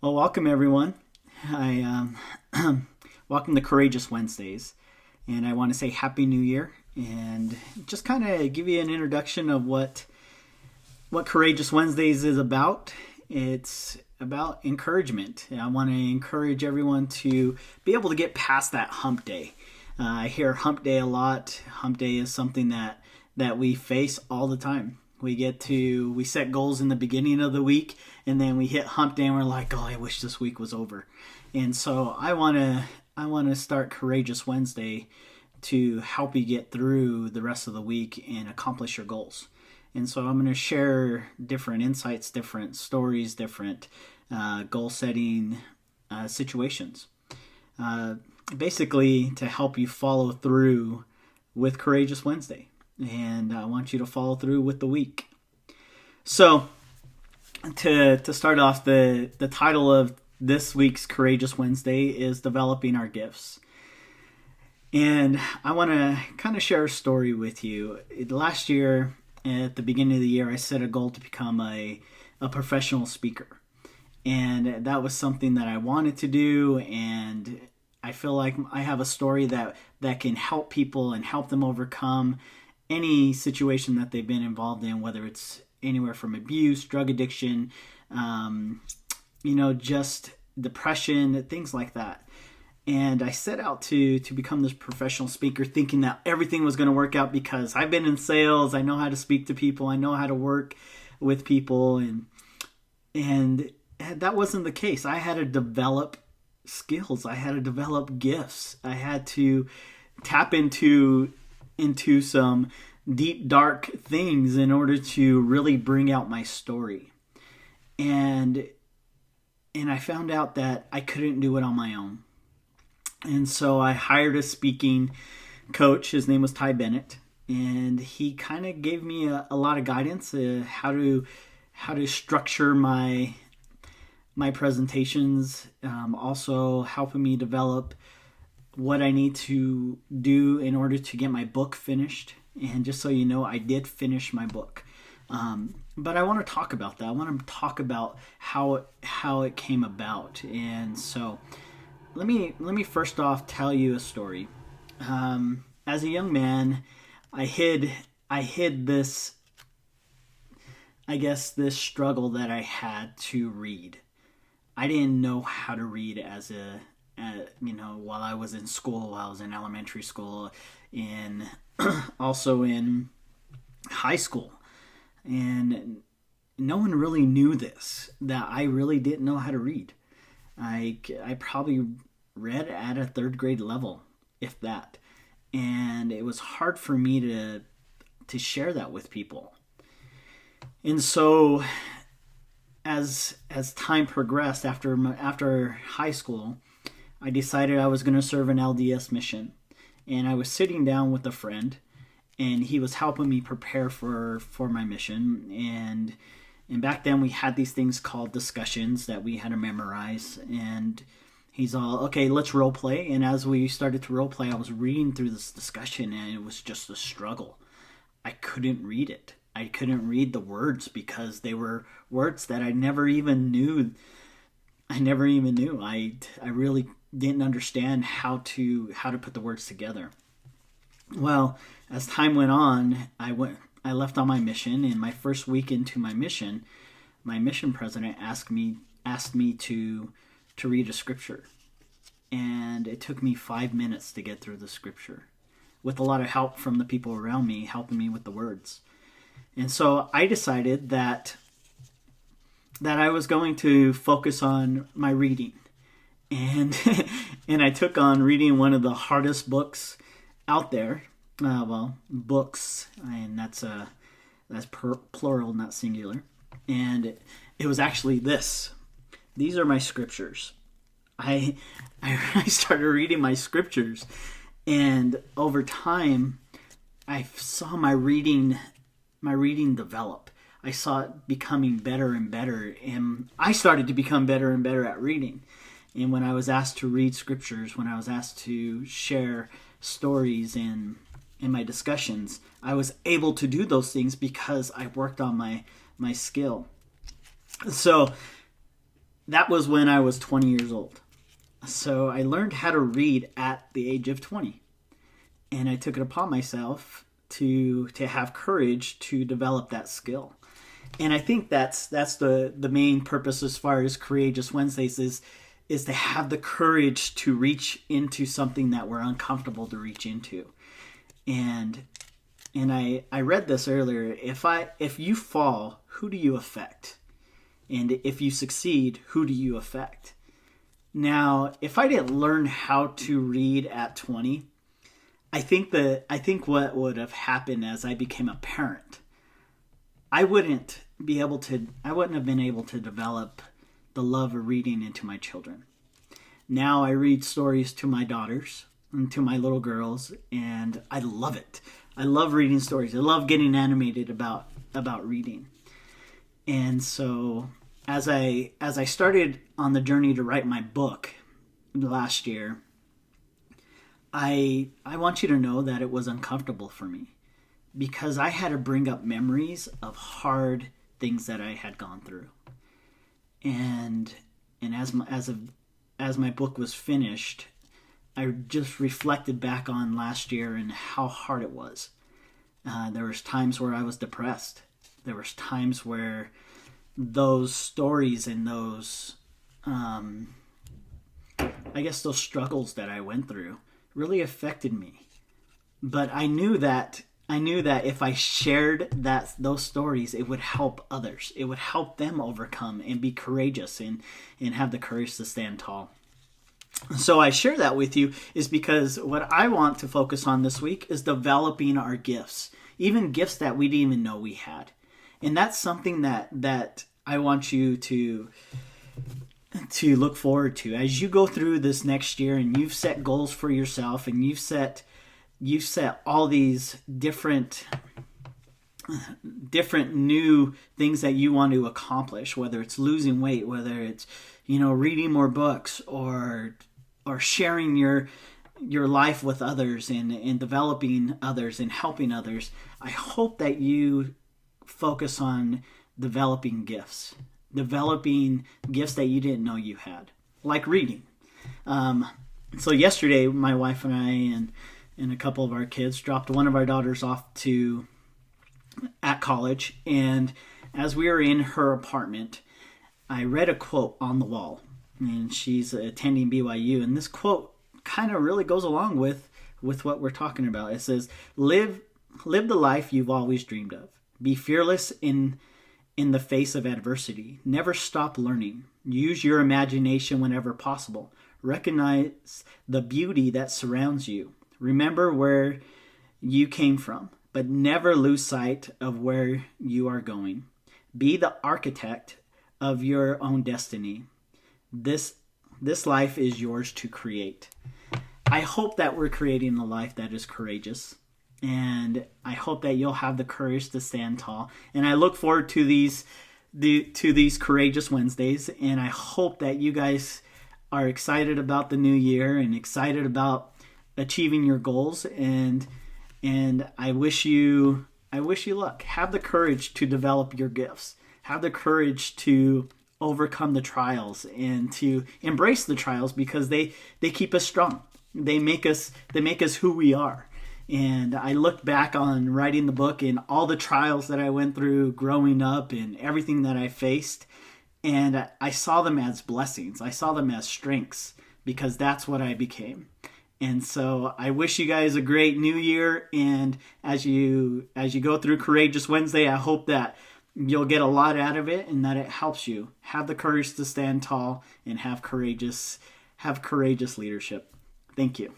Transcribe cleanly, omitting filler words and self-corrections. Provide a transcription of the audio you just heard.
Well, welcome everyone. I welcome to Courageous Wednesdays, and I want to say Happy New Year and just kind of give you an introduction of what Courageous Wednesdays is about. It's about encouragement. I want to encourage everyone to be able to get past that hump day. I hear hump day a lot. Hump day is something that we face all the time. We set goals in the beginning of the week, and then we hit hump day and we're like, oh, I wish this week was over. And so I want to start Courageous Wednesday to help you get through the rest of the week and accomplish your goals. And so I'm going to share different insights, different stories, different goal setting situations, basically to help you follow through with Courageous Wednesday. And I want you to follow through with the week. So to start off, the title of this week's Courageous Wednesday is Developing Our Gifts. And I want to kind of share a story with you. Last year, at the beginning of the year, I set a goal to become a professional speaker. And that was something that I wanted to do, and I feel like I have a story that can help people and help them overcome any situation that they've been involved in, whether it's anywhere from abuse, drug addiction, just depression, things like that. And I set out to become this professional speaker thinking that everything was going to work out because I've been in sales, I know how to speak to people, I know how to work with people, and that wasn't the case. I had to develop skills, I had to develop gifts, I had to tap into some deep, dark things in order to really bring out my story. And I found out that I couldn't do it on my own. And so I hired a speaking coach. His name was Ty Bennett. And he kind of gave me a lot of guidance how to structure my presentations, also helping me develop what I need to do in order to get my book finished. And just so you know, I did finish my book. But I want to talk about that. I want to talk about how it came about. And so let me first off tell you a story. As a young man, I hid this, I guess, this struggle that I had to read. I didn't know how to read while I was in school, while I was in elementary school, also in high school. And no one really knew this, that I really didn't know how to read. I probably read at a third grade level, if that. And it was hard for me to share that with people. And so as time progressed after high school, I decided I was going to serve an LDS mission. And I was sitting down with a friend, and he was helping me prepare for my mission. And back then we had these things called discussions that we had to memorize. And he's all, okay, let's role play. And as we started to role play, I was reading through this discussion, and it was just a struggle. I couldn't read it. I couldn't read the words because they were words that I never even knew. I really didn't understand how to put the words together. Well, as time went on, I left on my mission, and my first week into my mission president asked me to read a scripture. And it took me 5 minutes to get through the scripture, with a lot of help from the people around me helping me with the words. And so I decided that I was going to focus on my reading. And and I took on reading one of the hardest books out there. Books, and that's plural, not singular. And it was actually this. These are my scriptures. I started reading my scriptures, and over time, I saw my reading develop. I saw it becoming better and better, and I started to become better and better at reading. And when I was asked to read scriptures, when I was asked to share stories in my discussions, I was able to do those things because I worked on my skill. So that was when I was 20 years old. So I learned how to read at the age of 20. And I took it upon myself to have courage to develop that skill. And I think that's the main purpose as far as Courageous Wednesdays is to have the courage to reach into something that we're uncomfortable to reach into. And I read this earlier. If you fall, who do you affect? And if you succeed, who do you affect? Now, if I didn't learn how to read at 20, I think what would have happened as I became a parent, I wouldn't have been able to develop the love of reading into my children. Now I read stories to my daughters and to my little girls, and I love it. I love reading stories. I love getting animated about reading. And so as I started on the journey to write my book last year, I want you to know that it was uncomfortable for me because I had to bring up memories of hard things that I had gone through. And as my book was finished, I just reflected back on last year and how hard it was. There was times where I was depressed. There was times where those stories and those, those struggles that I went through really affected me. But I knew that if I shared those stories, it would help others. It would help them overcome and be courageous and have the courage to stand tall. So I share that with you is because what I want to focus on this week is developing our gifts, even gifts that we didn't even know we had. And that's something that I want you to look forward to as you go through this next year and you've set goals for yourself and you've set all these different new things that you want to accomplish, whether it's losing weight, whether it's reading more books or sharing your life with others and developing others and helping others. I hope that you focus on developing gifts that you didn't know you had, like reading. So yesterday, my wife and I and a couple of our kids dropped one of our daughters off at college, and as we were in her apartment, I read a quote on the wall, and she's attending BYU, and this quote kind of really goes along with what we're talking about. It says, live the life you've always dreamed of. Be fearless in the face of adversity. Never stop learning. Use your imagination whenever possible. Recognize the beauty that surrounds you. Remember where you came from, but never lose sight of where you are going. Be the architect of your own destiny. This life is yours to create. I hope that we're creating a life that is courageous, and I hope that you'll have the courage to stand tall. And I look forward to these Courageous Wednesdays, and I hope that you guys are excited about the new year and excited about achieving your goals. And I wish you luck. Have the courage to develop your gifts. Have the courage to overcome the trials and to embrace the trials because they keep us strong. They make us who we are. And I looked back on writing the book and all the trials that I went through growing up and everything that I faced. And I saw them as blessings. I saw them as strengths because that's what I became. And so I wish you guys a great new year. And as you go through Courageous Wednesday, I hope that you'll get a lot out of it and that it helps you have the courage to stand tall and have courageous leadership. Thank you.